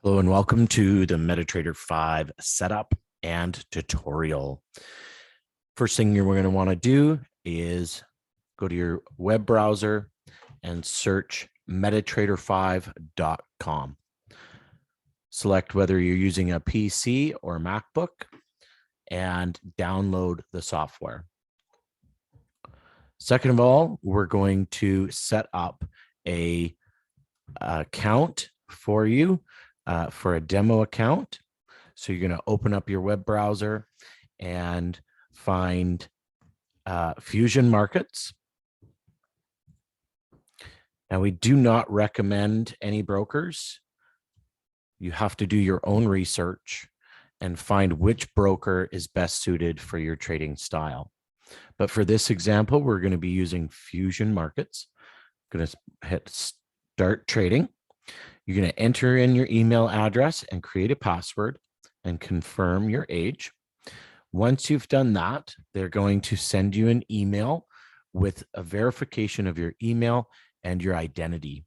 Hello and welcome to the MetaTrader 5 setup and tutorial. First thing you're going to want to do is go to your web browser and search metatrader5.com. Select whether you're using a PC or MacBook and download the software. Second of all, we're going to set up a account for you. For a demo account. So you're going to open up your web browser and find Fusion Markets. Now, we do not recommend any brokers. You have to do your own research and find which broker is best suited for your trading style. But for this example, we're going to be using Fusion Markets. I'm going to hit Start Trading. You're going to enter in your email address and create a password and confirm your age. Once you've done that, they're going to send you an email with a verification of your email and your identity.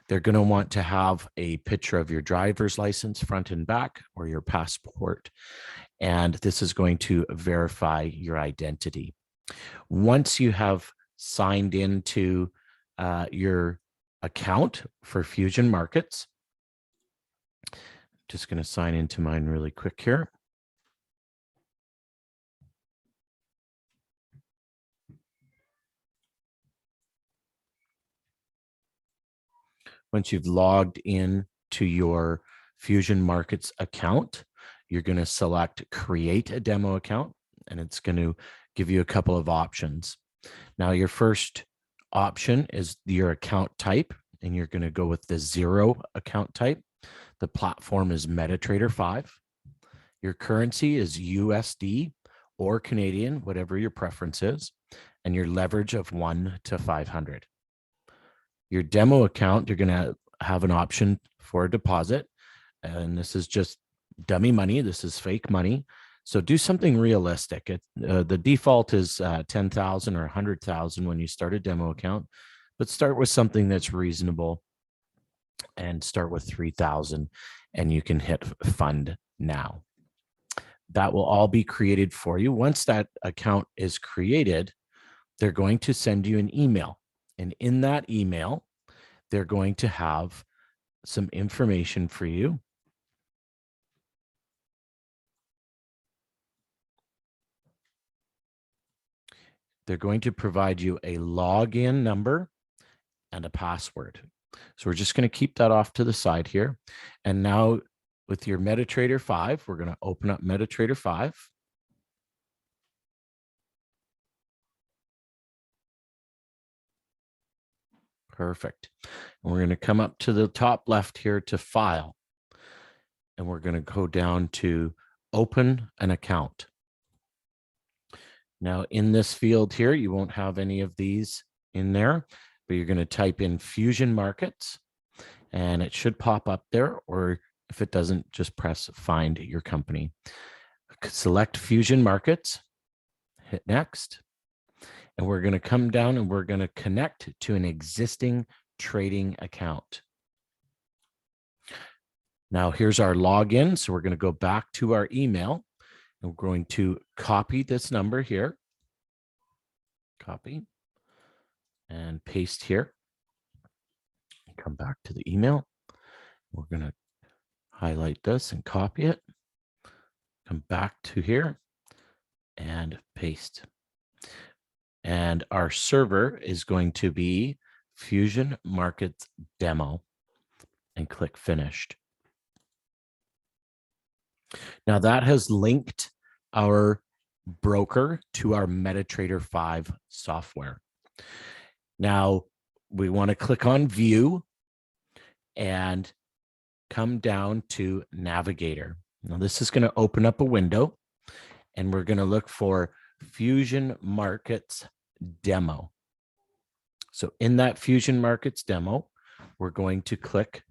They're going to want to have a picture of your driver's license front and back or your passport. And this is going to verify your identity. Once you have signed into your account for Fusion Markets. Just going to sign into mine really quick here. Once you've logged in to your Fusion Markets account, you're going to select Create a Demo Account, and it's going to give you a couple of options. Now, your first option is your account type, and you're going to go with the 0 account type. The platform is MetaTrader 5. Your currency is USD or Canadian, whatever your preference is, and your leverage of 1 to 500. Your demo account, you're going to have an option for a deposit, and this is just dummy money. This is fake money. So do something realistic. The default is 10,000 or 100,000 when you start a demo account, but start with something that's reasonable and start with 3,000 and you can hit fund now. That will all be created for you. Once that account is created, they're going to send you an email. And in that email, they're going to have some information for you. They're going to provide you a login number and a password. So we're just going to keep that off to the side here. And now with your MetaTrader 5, we're going to open up MetaTrader 5. Perfect. And we're going to come up to the top left here to File. And we're going to go down to Open an Account. Now in this field here, you won't have any of these in there, but you're going to type in Fusion Markets and it should pop up there, or if it doesn't, just press Find Your Company. Select Fusion Markets, hit Next, and we're going to come down and we're going to connect to an existing trading account. Now here's our login. So we're going to go back to our email and we're going to copy this number here. Copy and paste here. Come back to the email. We're going to highlight this and copy it. Come back to here and paste. And our server is going to be Fusion Markets Demo and click Finished. Now that has linked our broker to our MetaTrader 5 software. Now we want to click on View and come down to Navigator. Now this is going to open up a window and we're going to look for Fusion Markets Demo. So in that Fusion Markets Demo, we're going to click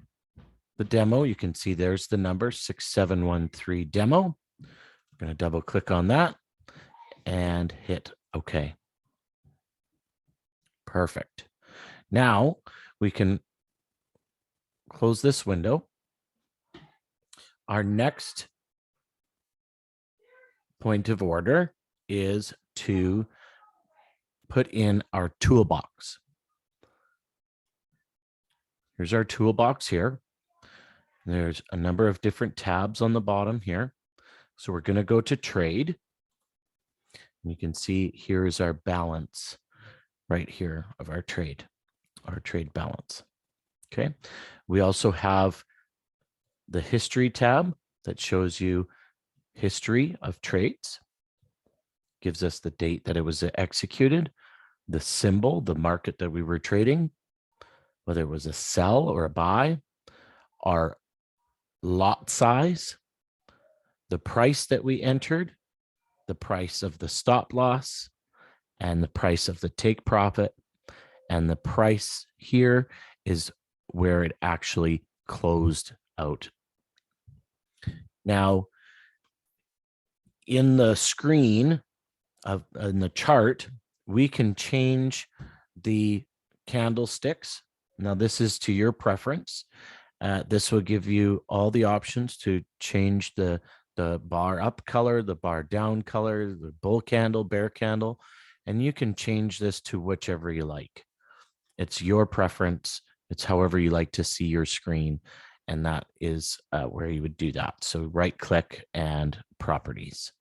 the demo. You can see there's the number 6713 demo. I'm going to double click on that and hit OK. Perfect. Now we can close this window Our next point of order is to put in our toolbox. Here's our toolbox here. There's a number of different tabs on the bottom here. So we're going to go to trade. You can see here's our balance right here of our trade balance. Okay. We also have the history tab that shows you history of trades, gives us the date that it was executed, the symbol, the market that we were trading, whether it was a sell or a buy, our lot size, the price that we entered, the price of the stop loss, and the price of the take profit. And the price here is where it actually closed out. Now, in the screen in the chart, we can change the candlesticks. Now, this is to your preference. This will give you all the options to change the bar up color, the bar down color, the bull candle, bear candle, and you can change this to whichever you like. It's your preference. It's however you like to see your screen, and that is where you would do that. So right click and properties.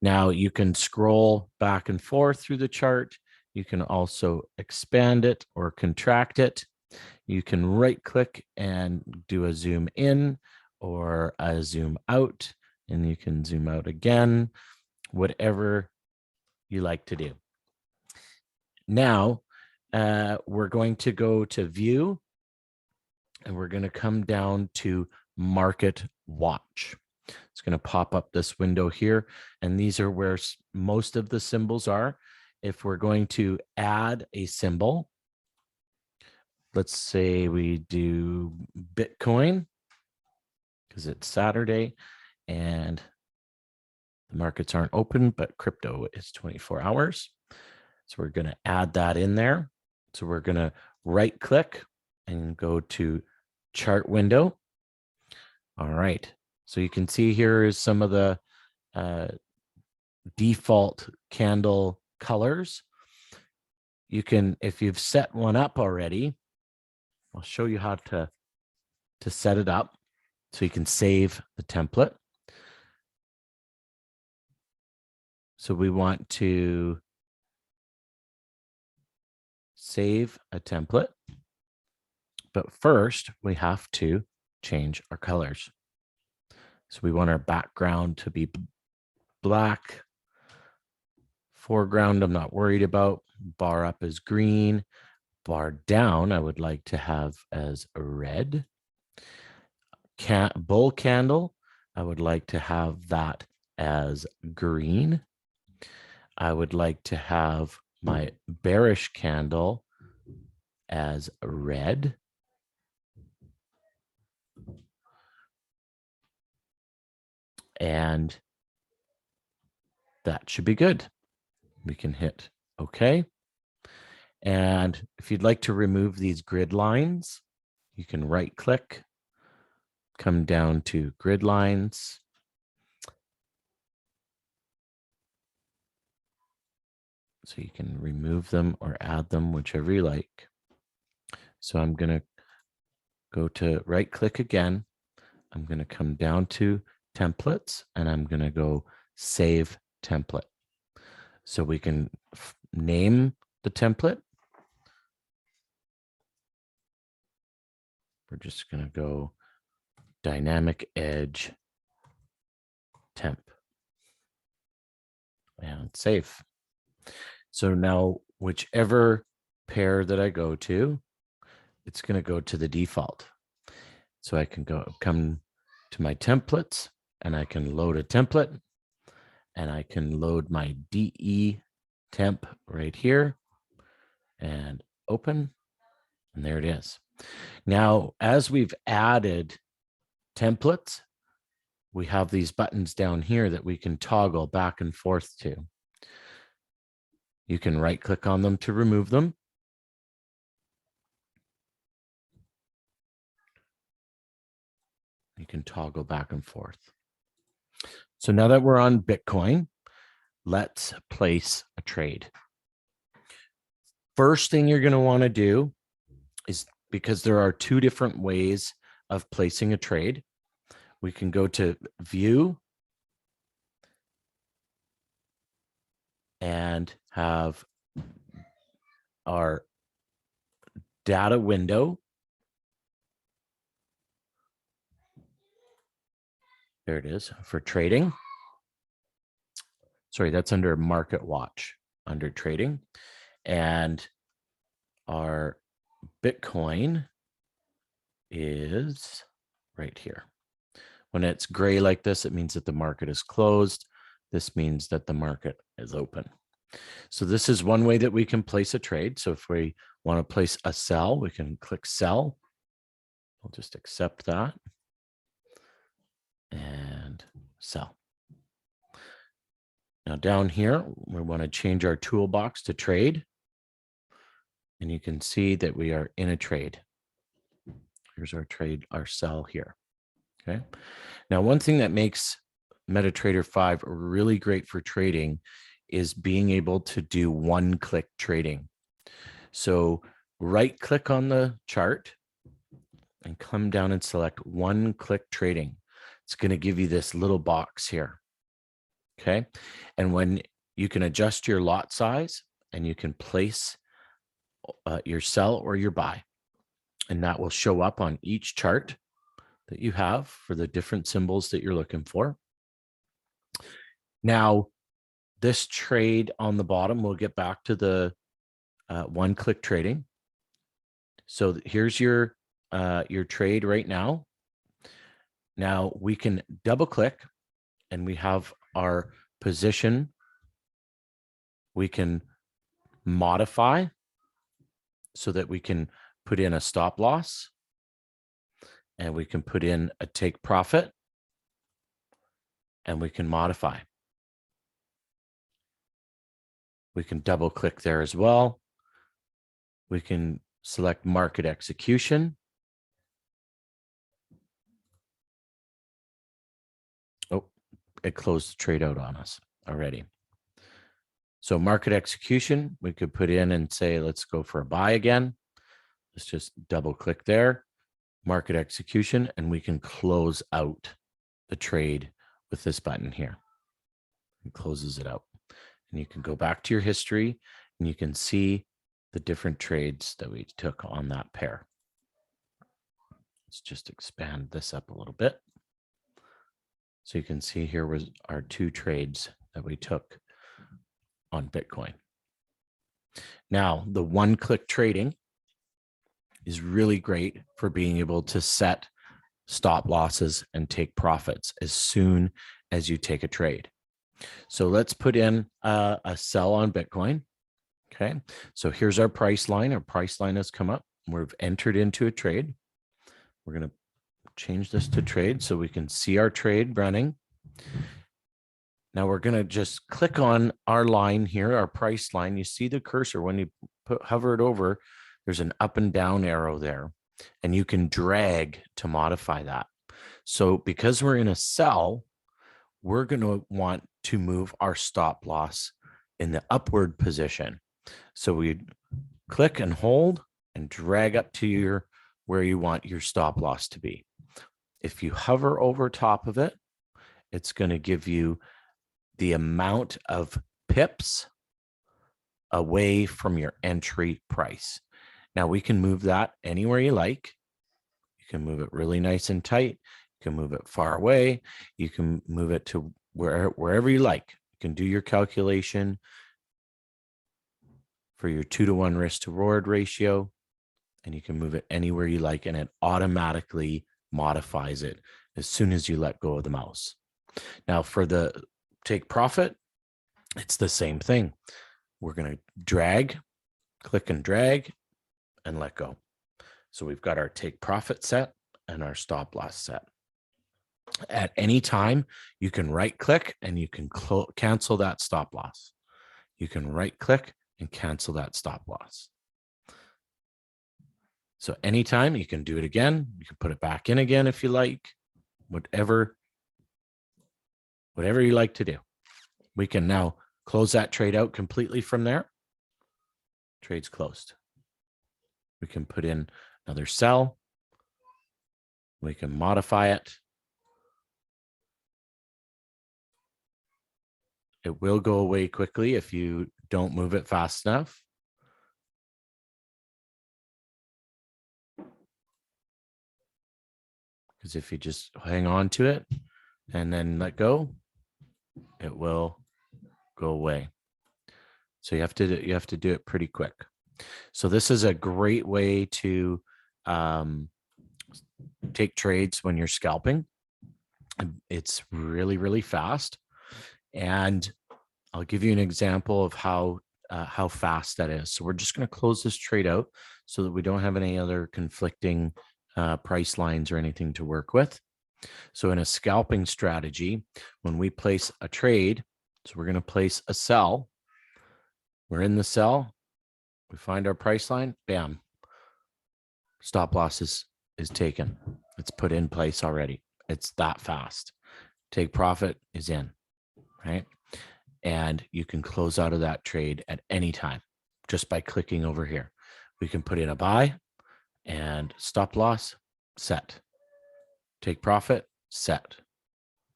Now you can scroll back and forth through the chart. You can also expand it or contract it. You can right click and do a zoom in or a zoom out, and you can zoom out again, whatever you like to do. Now, we're going to go to view, and we're going to come down to market watch. It's going to pop up this window here, and these are where most of the symbols are. If we're going to add a symbol, let's say we do Bitcoin because it's Saturday and the markets aren't open, but crypto is 24 hours. So we're going to add that in there. So we're going to right click and go to chart window. All right. So you can see here is some of the default candle colors. You can, if you've set one up already, I'll show you how to set it up so you can save the template. So we want to save a template, but first we have to change our colors. So we want our background to be black. Foreground, I'm not worried about. Bar up is green. Bar down, I would like to have as a red. Bull candle, I would like to have that as green. I would like to have my bearish candle as red. And that should be good. We can hit OK. And if you'd like to remove these grid lines, you can right click, come down to grid lines. So you can remove them or add them, whichever you like. So I'm going to go to right click again. I'm going to come down to templates and I'm going to go save template. So we can name the template. We're just going to go dynamic edge temp and save. So now whichever pair that I go to, it's going to go to the default. So I can come to my templates and I can load a template and I can load my DE temp right here and open, and there it is. Now, as we've added templates, we have these buttons down here that we can toggle back and forth to. You can right click on them to remove them. You can toggle back and forth. So now that we're on Bitcoin, let's place a trade. First thing you're going to want to do is, because there are two different ways of placing a trade, we can go to view and have our data window. There it is for trading. Sorry, that's under Market Watch, under trading. And our Bitcoin is right here. When it's gray like this, it means that the market is closed. This means that the market is open. So this is one way that we can place a trade. So if we want to place a sell, we can click sell. I'll just accept that and sell. Now down here, we want to change our toolbox to trade. And you can see that we are in a trade. Here's our trade, our sell here. Okay. Now, one thing that makes MetaTrader 5 really great for trading is being able to do one-click trading. So right-click on the chart and come down and select one-click trading. It's going to give you this little box here. Okay. And when you can adjust your lot size and you can place your sell or your buy, and that will show up on each chart that you have for the different symbols that you're looking for. Now, this trade on the bottom, we'll get back to the one-click trading. So here's your trade right now. Now we can double-click, and we have our position. We can modify so that we can put in a stop loss, and we can put in a take profit, and we can modify. We can double click there as well. We can select market execution. Oh, it closed the trade out on us already. So market execution, we could put in and say, let's go for a buy again. Let's just double click there, market execution, and we can close out the trade with this button here. It closes it out. And you can go back to your history and you can see the different trades that we took on that pair. Let's just expand this up a little bit. So you can see here was our two trades that we took on Bitcoin. Now, the one-click trading is really great for being able to set stop losses and take profits as soon as you take a trade. So let's put in a sell on Bitcoin. Okay, so here's our price line. Our price line has come up. We've entered into a trade. We're going to change this to trade so we can see our trade running. Now we're going to just click on our line here, our price line. You see the cursor when you hover it over, there's an up and down arrow there, and you can drag to modify that. So because we're in a sell, we're going to want to move our stop loss in the upward position. So we click and hold and drag up to where you want your stop loss to be. If you hover over top of it, it's going to give you the amount of pips away from your entry price. Now we can move that anywhere you like. You can move it really nice and tight. You can move it far away. You can move it to wherever you like. You can do your calculation for your 2-to-1 risk to reward ratio, and you can move it anywhere you like, and it automatically modifies it as soon as you let go of the mouse. Now for the take profit, it's the same thing. We're going to drag, click and drag, and let go. So we've got our take profit set and our stop loss set. At any time, you can right click and you can cancel that stop loss. You can right click and cancel that stop loss. So anytime you can do it again, you can put it back in again if you like. whatever you like to do. We can now close that trade out completely from there. Trade's closed. We can put in another sell. We can modify it. It will go away quickly if you don't move it fast enough. Because if you just hang on to it and then let go, it will go away. So you have to do it pretty quick. So this is a great way to take trades when you're scalping. It's really, really fast. And I'll give you an example of how fast that is. So we're just going to close this trade out so that we don't have any other conflicting price lines or anything to work with. So in a scalping strategy, when we place a trade, so we're going to place a sell. We're in the sell. We find our price line. Bam. Stop loss is taken. It's put in place already. It's that fast. Take profit is in, right? And you can close out of that trade at any time just by clicking over here. We can put in a buy and stop loss, set. Take profit, set.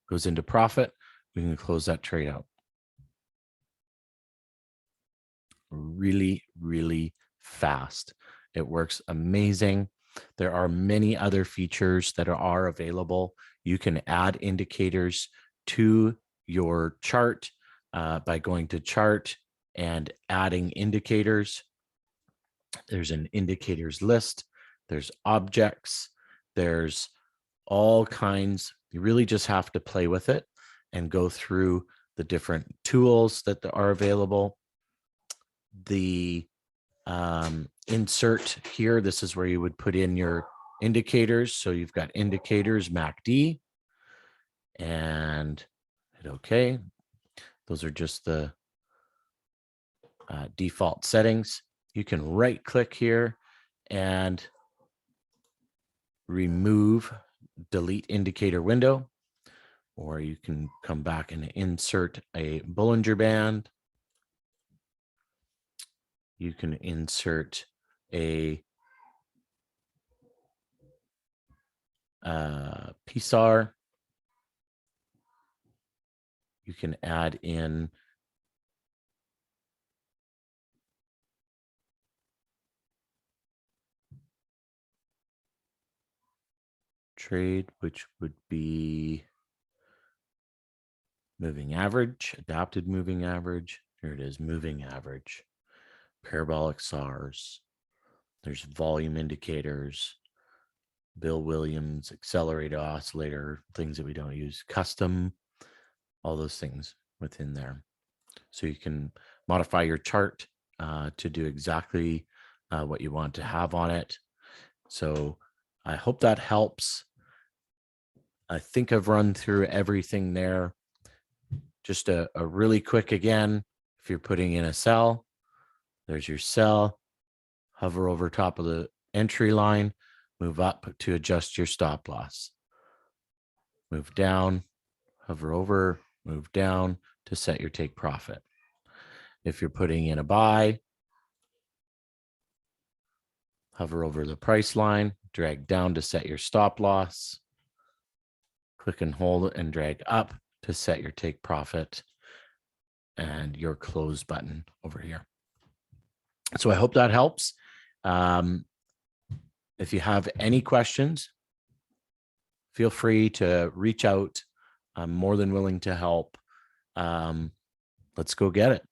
Goes into profit, we can close that trade out. Really, really fast. It works amazing. There are many other features that are available. You can add indicators to your chart by going to chart and adding indicators. There's an indicators list. There's objects. There's all kinds. You really just have to play with it and go through the different tools that are available. The insert here, this is where you would put in your indicators. So you've got indicators, MACD, and hit OK. Those are just the default settings. You can right click here and remove delete indicator window, or you can come back and insert a Bollinger Band. You can insert a PSAR. You can add in trade, which would be moving average, adapted moving average. Here it is, moving average, parabolic SARs. There's volume indicators, Bill Williams, accelerator, oscillator, things that we don't use, custom, all those things within there. So you can modify your chart to do exactly what you want to have on it. So I hope that helps. I think I've run through everything there. Just a really quick again, if you're putting in a sell, there's your sell, hover over top of the entry line, move up to adjust your stop loss. Move down, hover over, move down to set your take profit. If you're putting in a buy, hover over the price line, drag down to set your stop loss, click and hold and drag up to set your take profit and your close button over here. So I hope that helps. If you have any questions, feel free to reach out. I'm more than willing to help. Let's go get it.